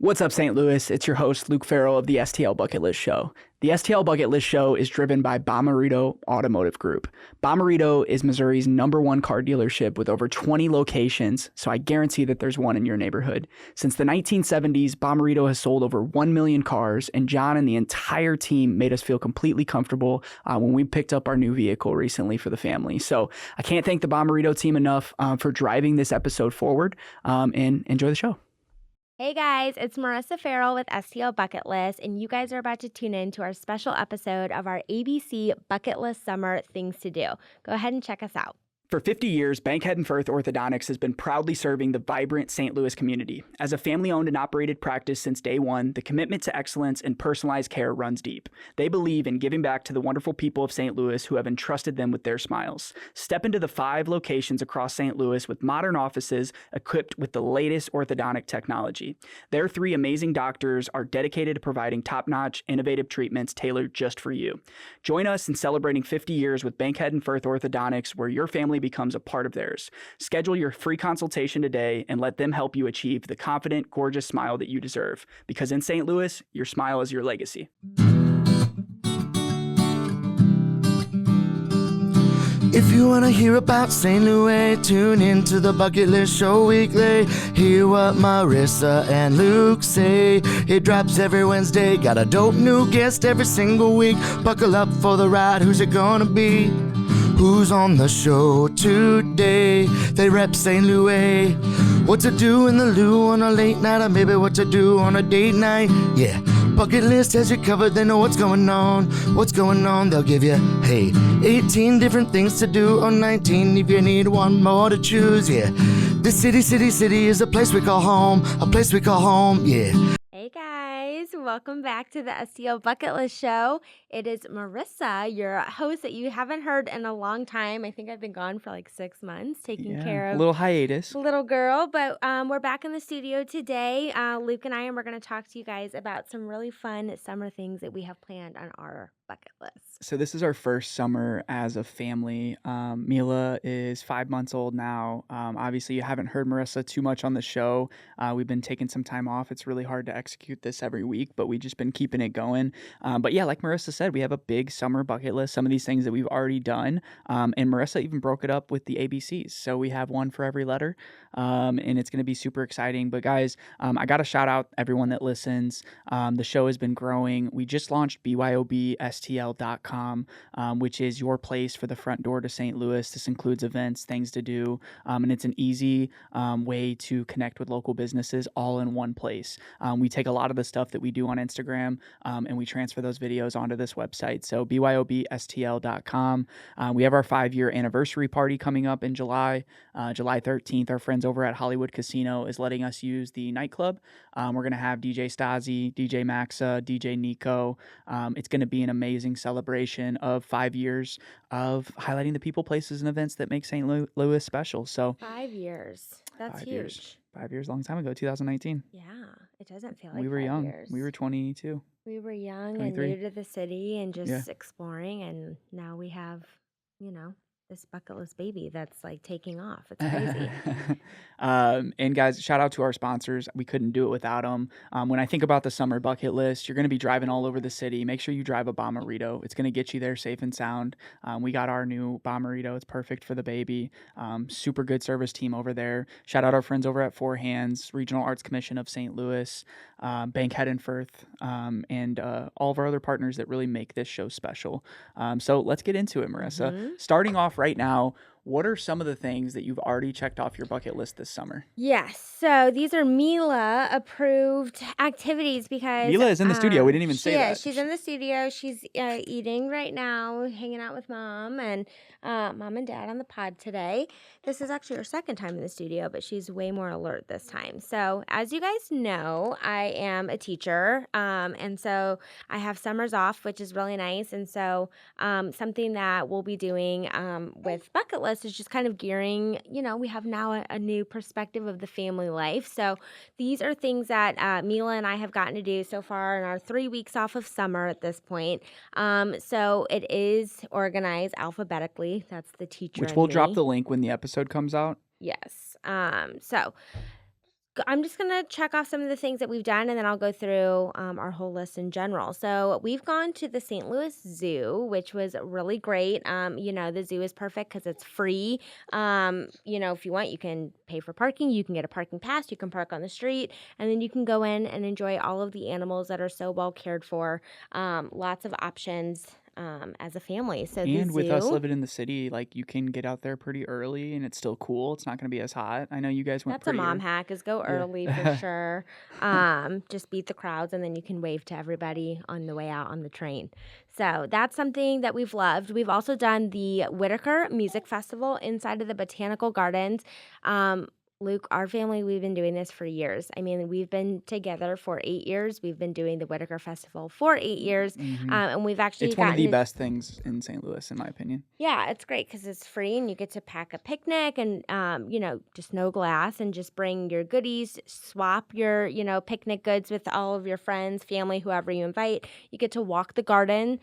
What's up, St. Louis? It's your host, Luke Farrell of the STL Bucket List Show. The STL Bucket List Show is driven by Bomarito Automotive Group. Bomarito is Missouri's #1 car dealership with over 20 locations, so I guarantee that there's one in your neighborhood. Since the 1970s, Bomarito has sold over 1 million cars, and John and the entire team made us feel completely comfortable when we picked up our new vehicle recently for the family. So I can't thank the Bomarito team enough for driving this episode forward, and enjoy the show. Hey guys, it's Marissa Farrell with STL Bucket List, and you guys are about to tune in to our special episode of our ABC Bucket List Summer Things to Do. Go ahead and check us out. For 50 years, Bankhead & Firth Orthodontics has been proudly serving the vibrant St. Louis community. As a family-owned and operated practice since day one, the commitment to excellence and personalized care runs deep. They believe in giving back to the wonderful people of St. Louis who have entrusted them with their smiles. Step into the 5 locations across St. Louis with modern offices equipped with the latest orthodontic technology. Their 3 amazing doctors are dedicated to providing top-notch, innovative treatments tailored just for you. Join us in celebrating 50 years with Bankhead & Firth Orthodontics, where your family becomes a part of theirs. Schedule your free consultation today and let them help you achieve the confident, gorgeous smile that you deserve. Because in St. Louis, your smile is your legacy. If you want to hear about St. Louis, tune in to the Bucket List Show weekly. Hear what Marissa and Luke say. It drops every Wednesday. Got a dope new guest every single week. Buckle up for the ride. Who's it gonna be? Who's on the show today? They rep St. Louis. What to do in the loo on a late night, or maybe what to do on a date night. Yeah, Bucket List has you covered. They know what's going on. What's going on? They'll give you, hey, 18 different things to do, or 19 if you need one more to choose. Yeah, this city is a place we call home. A place we call home, yeah. Hey guys, welcome back to the STL Bucket List Show. It is Marissa, your host that you haven't heard in a long time. I think I've been gone for like 6 months taking care of a little hiatus. Little girl, but we're back in the studio today. Luke and we're going to talk to you guys about some really fun summer things that we have planned on our bucket list. So this is our first summer as a family. Mila is 5 months old now. Obviously, you haven't heard Marissa too much on the show. We've been taking some time off. It's really hard to execute this every week, but we've just been keeping it going. But yeah, like Marissa said, we have a big summer bucket list. Some of these things that we've already done. And Marissa even broke it up with the ABCs. So we have one for every letter. And it's going to be super exciting. But guys, I got to shout out everyone that listens. The show has been growing. We just launched BYOBSTL.com. Which is your place for the front door to St. Louis. This includes events, things to do, and it's an easy way to connect with local businesses all in one place. We take a lot of the stuff that we do on Instagram and we transfer those videos onto this website. So BYOBSTL.com. We have our 5-year anniversary party coming up in July 13th. Our friends over at Hollywood Casino is letting us use the nightclub. We're going to have DJ Stasi, DJ Maxa, DJ Nico. It's going to be an amazing celebration of 5 years of highlighting the people, places, and events that make St. Louis special. So 5 years. That's 5 huge. Years. 5 years, long time ago, 2019. Yeah, it doesn't feel like we were 5 young. years. We were 22. We were young 23. and new to the city and just exploring, and now we have, this bucket list baby that's like taking off. It's crazy. And guys, shout out to our sponsors. We couldn't do it without them. When I think about the summer bucket list, you're going to be driving all over the city. Make sure you drive a Bomarito. It's going to get you there safe and sound. We got our new Bomarito. It's perfect for the baby. Super good service team over there. Shout out our friends over at Four Hands, Regional Arts Commission of St. Louis, Bankhead & Firth, and all of our other partners that really make this show special. So let's get into it, Marissa. Mm-hmm. Starting off right now, what are some of the things that you've already checked off your bucket list this summer? Yes. So these are Mila approved activities because Mila is in the studio. We didn't even say that. Yeah, she's in the studio. She's eating right now, hanging out with mom and dad on the pod today. This is actually her second time in the studio, but she's way more alert this time. So as you guys know, I am a teacher. And so I have summers off, which is really nice. And so something that we'll be doing with Bucket List is just kind of gearing, we have now a new perspective of the family life. So these are things that Mila and I have gotten to do so far in our 3 weeks off of summer at this point. So it is organized alphabetically. That's the teacher. Which we'll drop the link when the episode comes out. Yes. So I'm just going to check off some of the things that we've done, and then I'll go through our whole list in general. So we've gone to the St. Louis Zoo, which was really great. The zoo is perfect because it's free. If you want, you can pay for parking. You can get a parking pass. You can park on the street, and then you can go in and enjoy all of the animals that are so well cared for. Lots of options as a family. So the And with us zoo. living in the city, like, you can get out there pretty early and it's still cool. It's not gonna be as hot. I know you guys went That's a pretty mom early. hack is go early for Yeah. sure. Just beat the crowds and then you can wave to everybody on the way out on the train. So that's something that we've loved. We've also done the Whitaker Music Festival inside of the Botanical Gardens. Luke, our family, we've been doing this for years. I mean, we've been together for 8 years. We've been doing the Whitaker Festival for 8 years. Mhm. And we've actually It's one of gotten the to. best things in St. Louis, in my opinion. Yeah, it's great because it's free and you get to pack a picnic and, just no glass and just bring your goodies, swap your, picnic goods with all of your friends, family, whoever you invite. You get to walk the garden.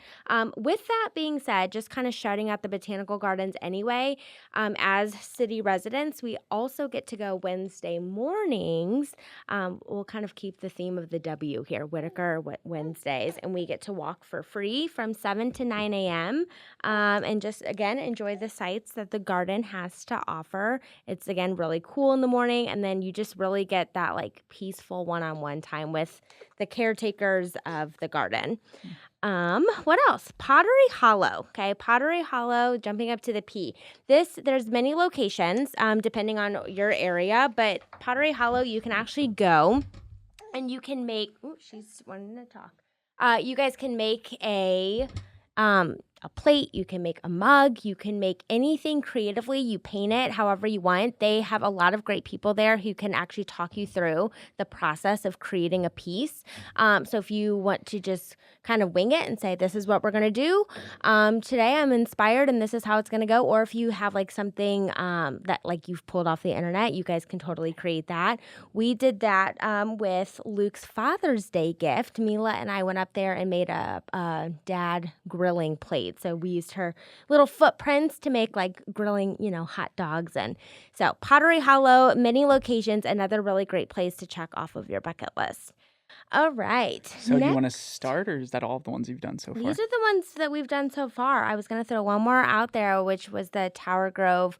With that being said, just kind of shouting out the botanical gardens anyway, as city residents, we also get to go Wednesday mornings. We'll kind of keep the theme of the W here, Whitaker Wednesdays, and we get to walk for free from 7 to 9 a.m. And just again enjoy the sights that the garden has to offer. It's again really cool in the morning, and then you just really get that like peaceful one-on-one time with the caretakers of the garden. What else? Pottery Hollow. Okay, Pottery Hollow. Jumping up to the P. There's many locations depending on your area, but Pottery Hollow you can actually go and you can make. Oh, she's wanting to talk. You guys can make a plate, you can make a mug, you can make anything creatively, you paint it however you want. They have a lot of great people there who can actually talk you through the process of creating a piece. So if you want to just kind of wing it and say, this is what we're going to do, today I'm inspired and this is how it's going to go. Or if you have like something that like you've pulled off the internet, you guys can totally create that. We did that with Luke's Father's Day gift. Mila and I went up there and made a dad grilling plate. So we used her little footprints to make like grilling, hot dogs. And so Pottery Hollow, many locations, another really great place to check off of your bucket list. All right. So do you wanna start, or is that all of the ones you've done so far? These are the ones that we've done so far. I was going to throw one more out there, which was the Tower Grove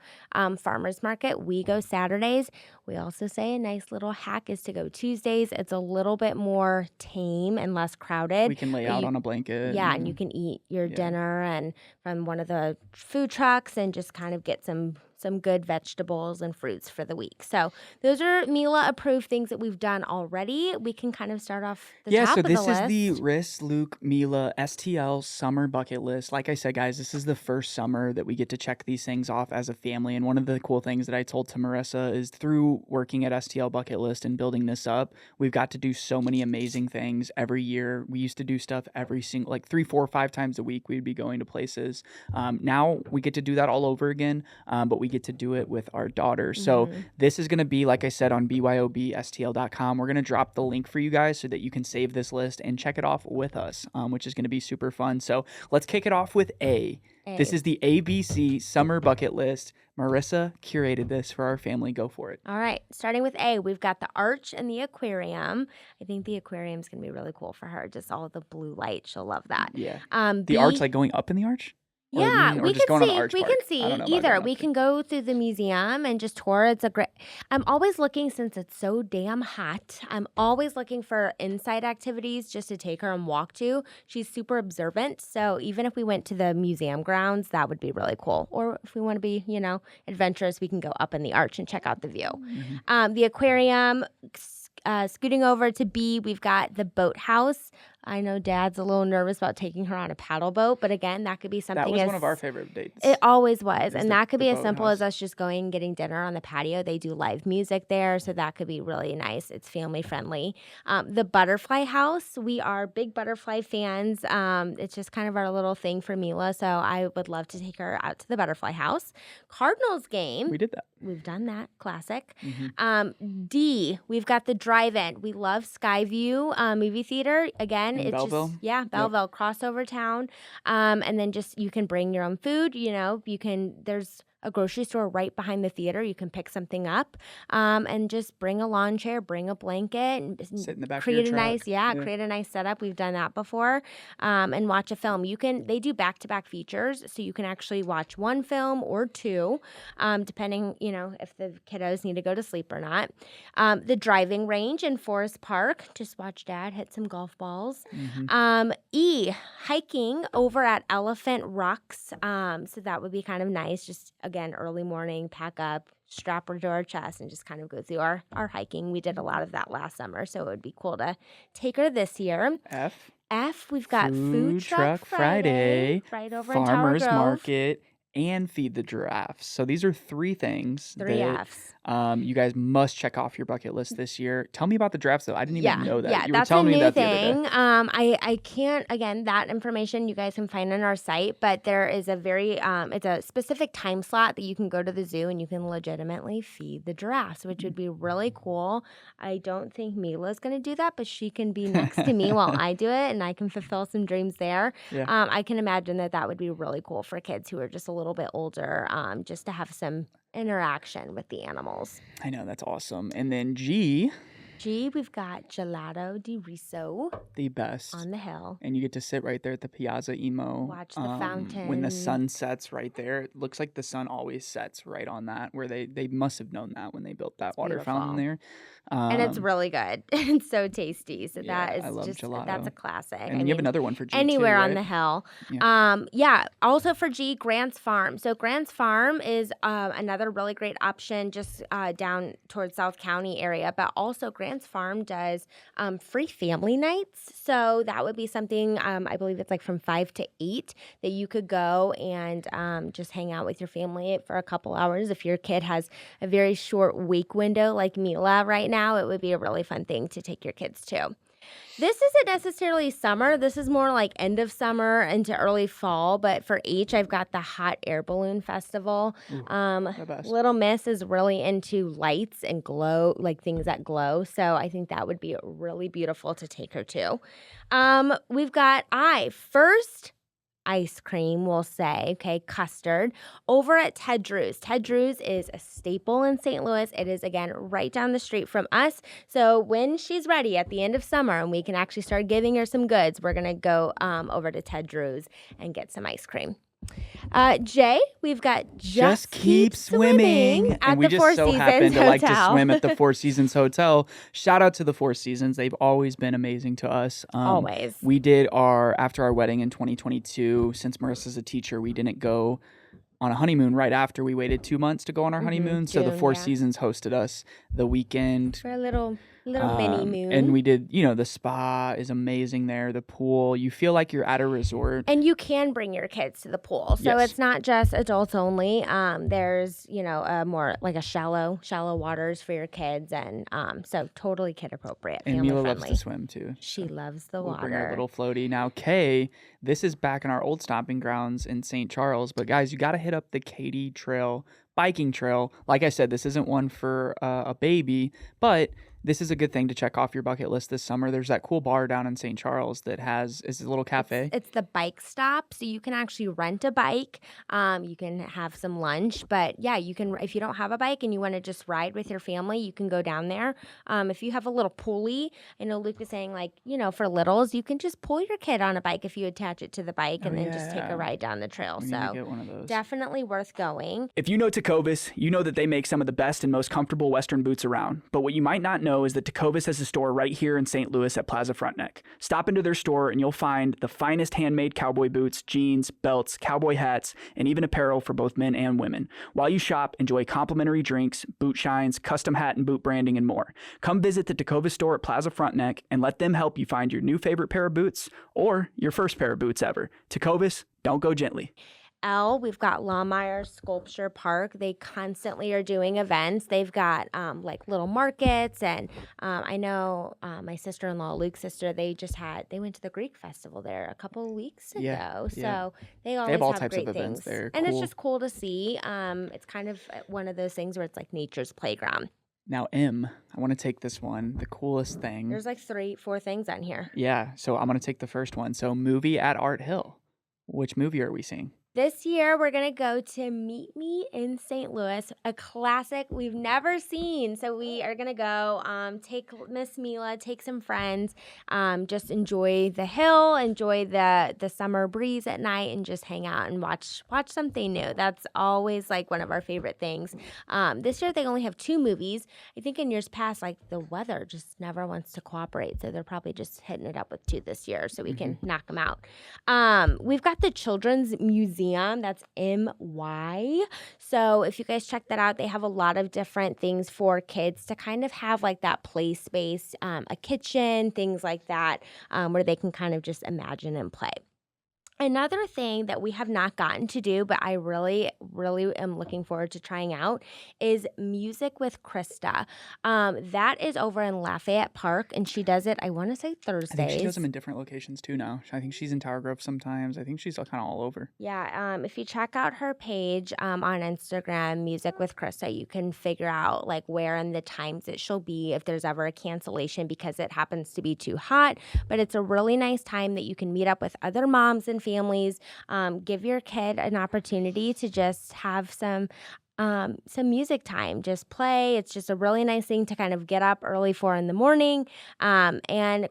Farmers Market. We go Saturdays. We also say a nice little hack is to go Tuesdays. It's a little bit more tame and less crowded. We can lay out on a blanket. Yeah, and you can eat your Yeah. dinner and from one of the food trucks and just kind of get some good vegetables and fruits for the week. So those are Mila approved things that we've done already. We can kind of start off the Yeah, top so of the this is list. the Riss, Luke, Mila, STL summer bucket list. Like I said, guys, this is the first summer that we get to check these things off as a family. And one of the cool things that I told to Marissa is through working at STL Bucket List and building this up, we've got to do so many amazing things every year. We used to do stuff every single, like 3, 4, 5 times a week. We'd be going to places. Now we get to do that all over again, but we get to do it with our daughter. So this is going to be, like I said, on byobstl.com. We're going to drop the link for you guys so that you can save this list and check it off with us, which is going to be super fun. So let's kick it off with A. This is the ABC Summer Bucket List. Marissa curated this for our family. Go for it. All right. Starting with A, we've got the arch and the aquarium. I think the aquarium is going to be really cool for her. Just all of the blue light. She'll love that. Yeah. The The arch, like going up in the arch? Or Yeah, or we just can going on the see. arch We part? can I see don't know about either. going up We there. can go through the museum and just tour. It's a great. I'm always looking since it's so damn hot. I'm always looking for inside activities just to take her and walk to. She's super observant, so even if we went to the museum grounds, that would be really cool. Or if we want to be, adventurous, we can go up in the arch and check out the view. The aquarium. Scooting over to B, we've got the boathouse. I know Dad's a little nervous about taking her on a paddle boat, but again, that could be something. That was one of our favorite dates. It always was, Is and the- that could the be as simple as boathouse. us just going and getting dinner on the patio. They do live music there, so that could be really nice. It's family friendly. The butterfly house, we are big butterfly fans. It's just kind of our little thing for Mila, so I would love to take her out to the butterfly house. Cardinals game. We did that. We've done that. Classic. Mhm. D, we've got the drive-in. We love Skyview movie theater. Again, In it's Belleville? just, yeah, Belleville, crossover town. And then just, you can bring your own food. There's a grocery store right behind the theater. You can pick something up and just bring a lawn chair, bring a blanket, and Sit in the back of your create a truck. nice, create a nice setup. We've done that before, and watch a film. They do back-to-back features, so you can actually watch one film or two, depending, if the kiddos need to go to sleep or not. The driving range in Forest Park, just watch Dad hit some golf balls. Hiking over at Elephant Rocks. So that would be kind of nice. Just again, early morning, pack up, strap her to our chest, and just kind of go through our hiking. We did a lot of that last summer, so it would be cool to take her this year. We've got Food Truck Friday right over in Tower Farmers Grove. Market, and feed the giraffes. So these are three things that Fs. You guys must check off your bucket list this year. Tell me about the giraffes, though. I didn't even know that. Yeah, You were that's telling a me new that thing. the other day. I can't, again, that information you guys can find on our site, but there is a very, it's a specific time slot that you can go to the zoo and you can legitimately feed the giraffes, which would be really cool. I don't think Mila's going to do that, but she can be next to me while I do it, and I can fulfill some dreams there. Yeah. I can imagine that would be really cool for kids who are just a little bit older, just to have some interaction with the animals. I know, that's awesome. And then We've got gelato di riso. The best. On the hill. And you get to sit right there at the Piazza Emo. Watch the fountain. When the sun sets right there. It looks like the sun always sets right on that, where they must have known that when they built that water fountain there. And it's really good. It's so tasty. So that is I love just, gelato. that's a classic. And you have another one for G anywhere too, on right? the hill. Yeah. Also for G, Grant's Farm. So Grant's Farm is another really great option just down towards South County area. But also Grant's Farm does free family nights. So that would be something, I believe it's like from 5 to 8 that you could go and just hang out with your family for a couple hours. If your kid has a very short week window like Mila right now, it would be a really fun thing to take your kids to. This isn't necessarily summer. This is more like end of summer into early fall. But for H, I've got the Hot Air Balloon Festival. The best. Little Miss is really into lights and glow, like things that glow. So I think that would be really beautiful to take her to. We've got first ice cream, we'll say, okay, custard, over at Ted Drew's. Ted Drew's is a staple in St. Louis. It is, again, right down the street from us. So when she's ready at the end of summer and we can actually start giving her some goods, we're going to go over to Ted Drew's and get some ice cream. Jay, we've got Just Keep Swimming at and we the just Four so Seasons happen to Hotel. like to swim at the Four Seasons Hotel. Shout out to the Four Seasons. They've always been amazing to us. Always. We did after our wedding in 2022, since Marissa's a teacher, we didn't go on a honeymoon right after. We waited 2 months to go on our honeymoon. So the Four Seasons hosted us the weekend. For a little mini moon. And we did, the spa is amazing there. The pool, you feel like you're at a resort. And you can bring your kids to the pool. So Yes. it's not just adults only. There's, more like a shallow waters for your kids. And so totally kid appropriate, And family Mila friendly. loves to swim too. She loves the We'll bring her water. little floaty. Now, Kay, this is back in our old stomping grounds in St. Charles. But guys, you got to hit up the Katy Trail, biking trail. Like I said, this isn't one for a baby, but this is a good thing to check off your bucket list this summer. There's that cool bar down in St. Charles that is a little cafe. It's the bike stop, so you can actually rent a bike. You can have some lunch, but yeah, you can. If you don't have a bike and you want to just ride with your family, you can go down there. If you have a little pulley, I know Luke was saying for littles, you can just pull your kid on a bike if you attach it to the bike and then just take a ride down the trail. We need to So get one of those. definitely worth going. If you know Tecovas, you know that they make some of the best and most comfortable Western boots around. But what you might not know is that Tecovas has a store right here in St. Louis at Plaza Frontenac. Stop into their store and you'll find the finest handmade cowboy boots, jeans, belts, cowboy hats, and even apparel for both men and women. While you shop, enjoy complimentary drinks, boot shines, custom hat and boot branding, and more. Come visit the Tecovas store at Plaza Frontenac and let them help you find your new favorite pair of boots or your first pair of boots ever. Tecovas, don't go gently. We've got Lawmeyer Sculpture Park. They constantly are doing events. They've got little markets, and I know my sister-in-law, Luke's sister, they went to the Greek festival there a couple of weeks ago. Yeah. So they always have all have types of great events things. there. And it's Cool. just cool to see. It's kind of one of those things where it's like nature's playground. Now, I want to take this one, the coolest thing. There's like 3-4 things on here. Yeah, so I'm going to take the first one. So movie at Art Hill. Which movie are we seeing? This year, we're going to go to Meet Me in St. Louis, a classic we've never seen. So we are going to go take Miss Mila, take some friends, just enjoy the hill, enjoy the summer breeze at night, and just hang out and watch something new. That's always like one of our favorite things. This year, they only have 2 movies. I think in years past, like the weather just never wants to cooperate. So they're probably just hitting it up with 2 this year so we can knock them out. We've got the Children's Museum. That's MY. So if you guys check that out, they have a lot of different things for kids to kind of have like that play space, a kitchen, things like that, where they can kind of just imagine and play. Another thing that we have not gotten to do, but I really, really am looking forward to trying out, is Music with Krista. That is over in Lafayette Park, and she does it, I want to say Thursdays. I think she does them in different locations too now. I think she's in Tower Grove sometimes. I think she's kind of all over. Yeah, if you check out her page on Instagram, Music with Krista, you can figure out like where and the times it she'll be if there's ever a cancellation because it happens to be too hot. But it's a really nice time that you can meet up with other moms and families. Give your kid an opportunity to just have some music time, just play. It's just a really nice thing to kind of get up early for in the morning. And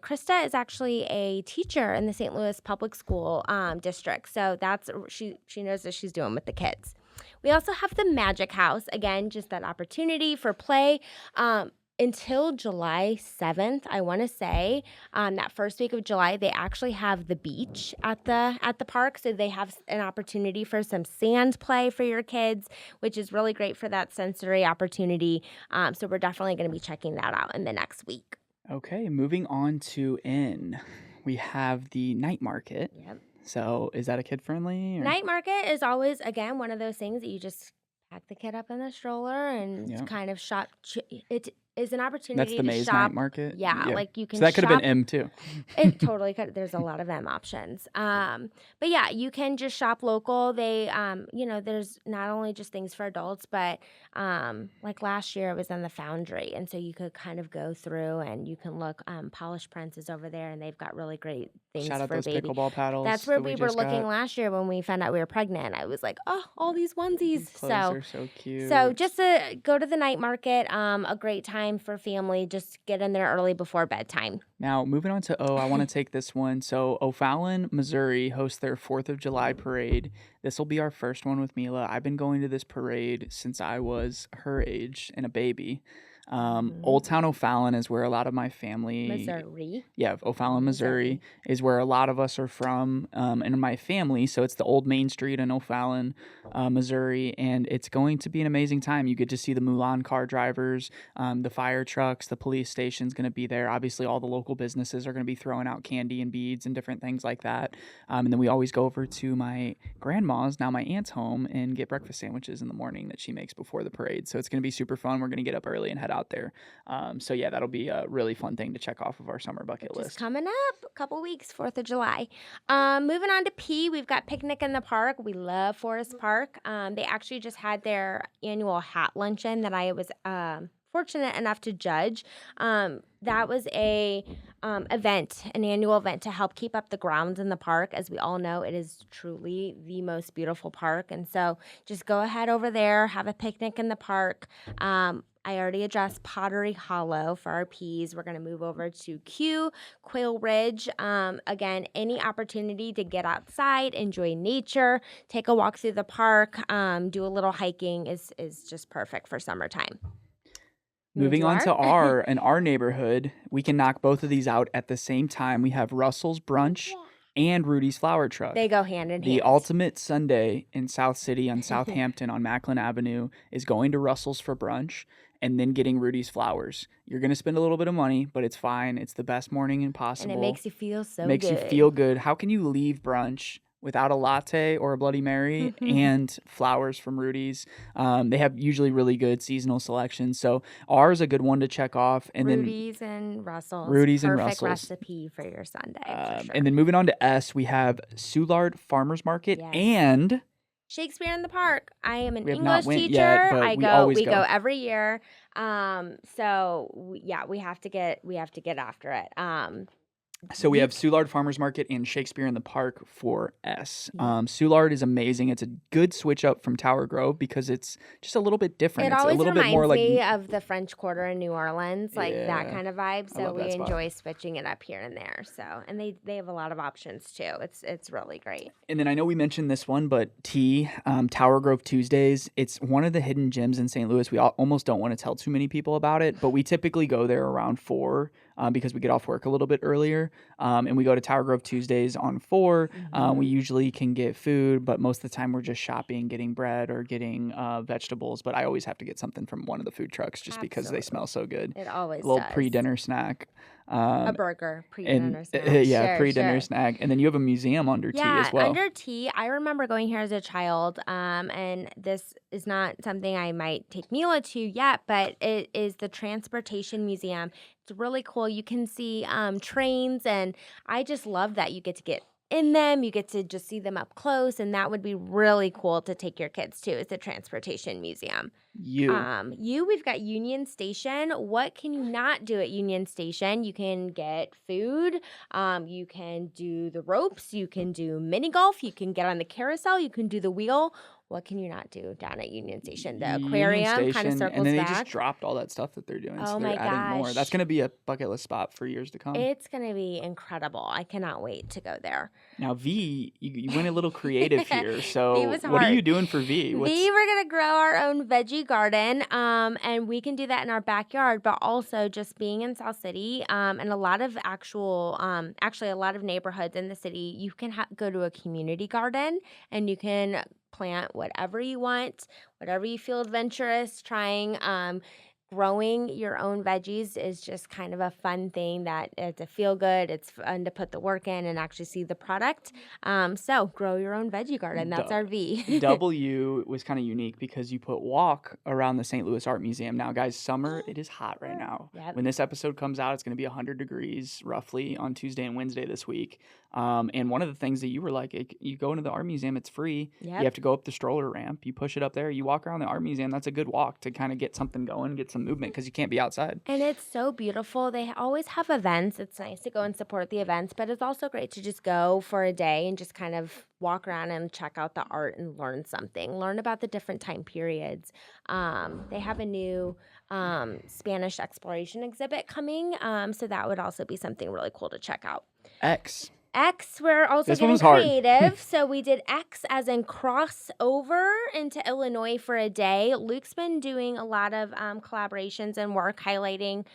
Krista is actually a teacher in the St. Louis Public School district. So that's she knows what she's doing with the kids. We also have the Magic House. Again, just that opportunity for play. Until July 7th, I want to say, that first week of July, they actually have the beach at the park. So they have an opportunity for some sand play for your kids, which is really great for that sensory opportunity. So we're definitely going to be checking that out in the next week. Okay, moving on to N. We have the night market. Yep. So is that a kid friendly? Night market is always, again, one of those things that you just pack the kid up in the stroller and kind of shop. It is an opportunity That's the to Maze shop. Night Market? Yeah, like you can So that could shop. have been M too. It totally could. There's a lot of M options. But yeah, you can just shop local. They, there's not only just things for adults, but like last year it was in the Foundry. And so you could kind of go through and you can look. Polish Prince is over there and they've got really great things Shout out for those baby. pickleball paddles. That's where that we were just looking got. last year when we found out we were pregnant. I was like, oh, all these onesies. These clothes are so cute. So just to go to the night market, a great time for family. Just get in there early before bedtime. Now, moving on to O, I want to take this one. So, O-ffalon, Missouri hosts their 4th of July parade. This will be our first one with Mila. I've been going to this parade since I was her age and a baby. Old Town O'Fallon is where a lot of my family... Missouri. Yeah, O'Fallon, Missouri is where a lot of us are from in my family. So it's the old Main Street in O'Fallon, Missouri, and it's going to be an amazing time. You get to see the Mulan car drivers, the fire trucks, the police station's going to be there. Obviously, all the local businesses are going to be throwing out candy and beads and different things like that. And then we always go over to my grandma's, now my aunt's home, and get breakfast sandwiches in the morning that she makes before the parade. So it's going to be super fun. We're going to get up early and head out there. So yeah, that'll be a really fun thing to check off of our summer bucket list. Coming up, a couple weeks, 4th of July. Moving on to P, we've got Picnic in the Park. We love Forest Park. They actually just had their annual hat luncheon that I was fortunate enough to judge. That was an annual event to help keep up the grounds in the park. As we all know, it is truly the most beautiful park. And so just go ahead over there, have a picnic in the park. I already addressed Pottery Hollow for our P's. We're going to move over to Q, Quail Ridge. Again, any opportunity to get outside, enjoy nature, take a walk through the park, do a little hiking is just perfect for summertime. Moving on to R, in our neighborhood, we can knock both of these out at the same time. We have Russell's Brunch and Rudy's Flower Truck. They go hand in hand. The ultimate Sunday in South City on Southampton on Macklin Avenue is going to Russell's for brunch and then getting Rudy's Flowers. You're going to spend a little bit of money, but it's fine. It's the best morning possible. And it makes you feel so good. Makes you feel good. How can you leave brunch without a latte or a Bloody Mary and flowers from Rudy's? They have usually really good seasonal selections. So ours is a good one to check off. And Rudy's and Russell's. Rudy's and Perfect Russell's. recipe for your Sunday. For sure. And then moving on to S, we have S-soulard Farmers Market and Shakespeare in the Park. I am an we have not English went teacher. yet, but we go every year. We have to get after it. So we have S-soulard Farmers Market and Shakespeare in the Park for S. Yeah. S-soulard is amazing. It's a good switch up from Tower Grove because it's just a little bit different. It It's a always little bit more reminds like me of the French Quarter in New Orleans, like that yeah, kind of vibe. I So love we that spot. enjoy switching it up here and there. So and they have a lot of options too. It's really great. And then I know we mentioned this one, but Tower Grove Tuesdays, it's one of the hidden gems in St. Louis. We almost don't want to tell too many people about it, but we typically go there around 4 because we get off work a little bit earlier. And we go to Tower Grove Tuesdays on 4. We usually can get food, but most of the time we're just shopping, getting bread or getting vegetables. But I always have to get something from one of the food trucks just because they smell so good. It always A little does. pre-dinner snack. A burger, pre-dinner snack. Yeah, Sure, pre-dinner sure. snack. And then you have a museum under tea Yeah, as well. under tea, I remember going here as a child, and this is not something I might take Mila to yet, but it is the Transportation Museum. It's really cool. You can see trains, and I just love that you get in them. You get to just see them up close, and that would be really cool to take your kids to. Is the Transportation Museum. We've got Union Station. What can you not do at Union Station? You can get food. You can do the ropes. You can do mini golf. You can get on the carousel. You can do the wheel. What can you not do down at Union Station? The aquarium kind of circles and then they back. just dropped all that stuff that they're doing. Oh so my they're adding more. gosh. That's going to be a bucket list spot for years to come. It's going to be incredible. I cannot wait to go there. Now, V, you went a little creative here. V So was what are hard. you doing for V? We're going to grow our own veggie garden, and we can do that in our backyard, but also just being in South City and a lot of actually a lot of neighborhoods in the city, you can go to a community garden and you can plant whatever you want, whatever you feel adventurous trying. Growing your own veggies is just kind of a fun thing that it's a feel good. It's fun to put the work in and actually see the product. So grow your own veggie garden. That's our V. W was kind of unique because you put walk around the St. Louis Art Museum. Now, guys, summer, it is hot right now. Yep. When this episode comes out, it's going to be 100 degrees roughly on Tuesday and Wednesday this week. And one of the things that you were like, you go into the art museum, it's free. Yep. You have to go up the stroller ramp. You push it up there. You walk around the art museum. That's a good walk to kind of get something going, get some movement because you can't be outside. And it's so beautiful. They always have events. It's nice to go and support the events, but it's also great to just go for a day and just kind of walk around and check out the art and learn something. Learn about the different time periods. They have a new Spanish exploration exhibit coming, so that would also be something really cool to check out. X, we're also This one getting was hard. creative. So we did X as in cross over into Illinois for a day. Luke's been doing a lot of collaborations and work highlighting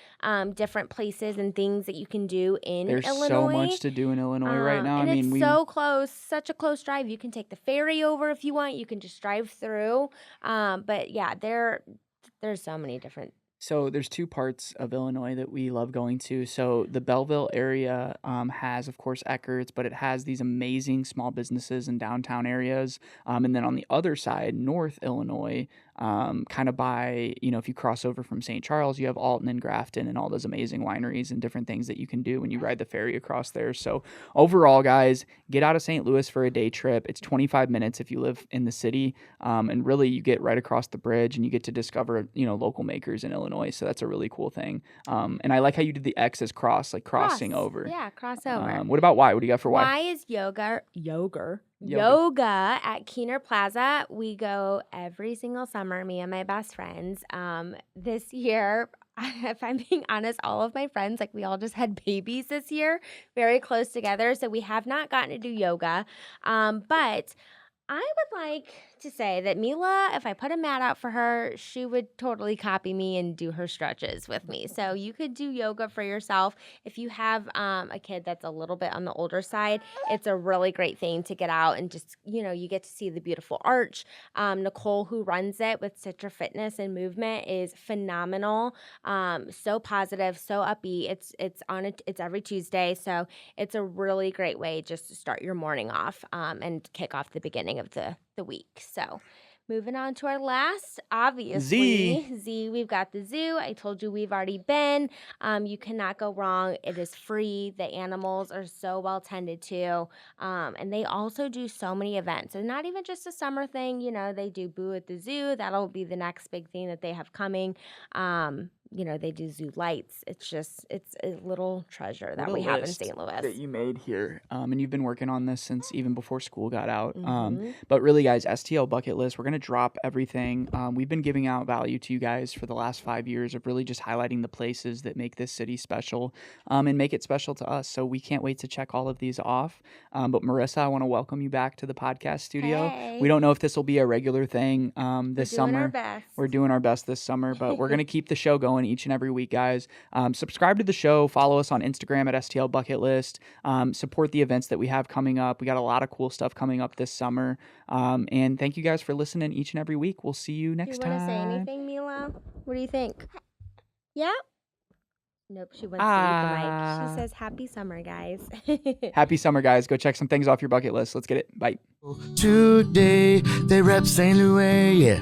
different places and things that you can do in There's Illinois. so much to do in Illinois right now. And I mean, it's so close, such a close drive. You can take the ferry over if you want. You can just drive through. But yeah, there's so many different. So there's two parts of Illinois that we love going to. So the Belleville area has, of course, Eckert's, but it has these amazing small businesses in downtown areas. And then on the other side, North Illinois, kind of by, if you cross over from St. Charles, you have Alton and Grafton and all those amazing wineries and different things that you can do when you ride the ferry across there. So overall, guys, get out of St. Louis for a day trip. It's 25 minutes if you live in the city. And really, you get right across the bridge and you get to discover, local makers in Illinois. So that's a really cool thing. And I like how you did the X as cross, like crossing over. Yeah, cross over. What about Y? What do you got for Y? Y is yoga at Keener Plaza. We go every single summer, me and my best friends. This year, if I'm being honest, all of my friends, we all just had babies this year, very close together. So we have not gotten to do yoga. But I would like to say that Mila, if I put a mat out for her, she would totally copy me and do her stretches with me. So you could do yoga for yourself. If you have a kid that's a little bit on the older side, it's a really great thing to get out and just, you get to see the beautiful arch. Nicole, who runs it with Citra Fitness and Movement, is phenomenal. So positive, so upbeat. It's every Tuesday, so it's a really great way just to start your morning off and kick off the beginning of the week. So moving on to our last, obviously, Z, we've got the zoo. I told you we've already been. You cannot go wrong. It is free. The animals are so well tended to. And they also do so many events. And not even just a summer thing. They do Boo at the Zoo. That'll be the next big thing that they have coming. they do zoo lights. It's a little treasure that What a we have in list St. Louis. that you made here. And you've been working on this since even before school got out. Mm-hmm. But really, guys, STL bucket list, we're going to drop everything. We've been giving out value to you guys for the last 5 years of really just highlighting the places that make this city special and make it special to us. So we can't wait to check all of these off. But Marissa, I want to welcome you back to the podcast studio. Hey. We don't know if this will be a regular thing this We're doing summer. our best. We're doing our best this summer, but we're going to keep the show going each and every week, guys. Subscribe to the show. Follow us on Instagram at STL Bucket List. Support the events that we have coming up. We got a lot of cool stuff coming up this summer. And thank you guys for listening each and every week. We'll see you next Do you want to say time. anything, Mila? What do you think? Yeah? Nope, she wants to eat the mic. She says, happy summer, guys. Happy summer, guys. Go check some things off your bucket list. Let's get it. Bye. Today they rep St. Louis, yeah.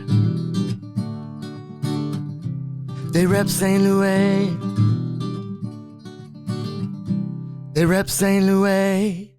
They rep St. Louis. They rep St. Louis.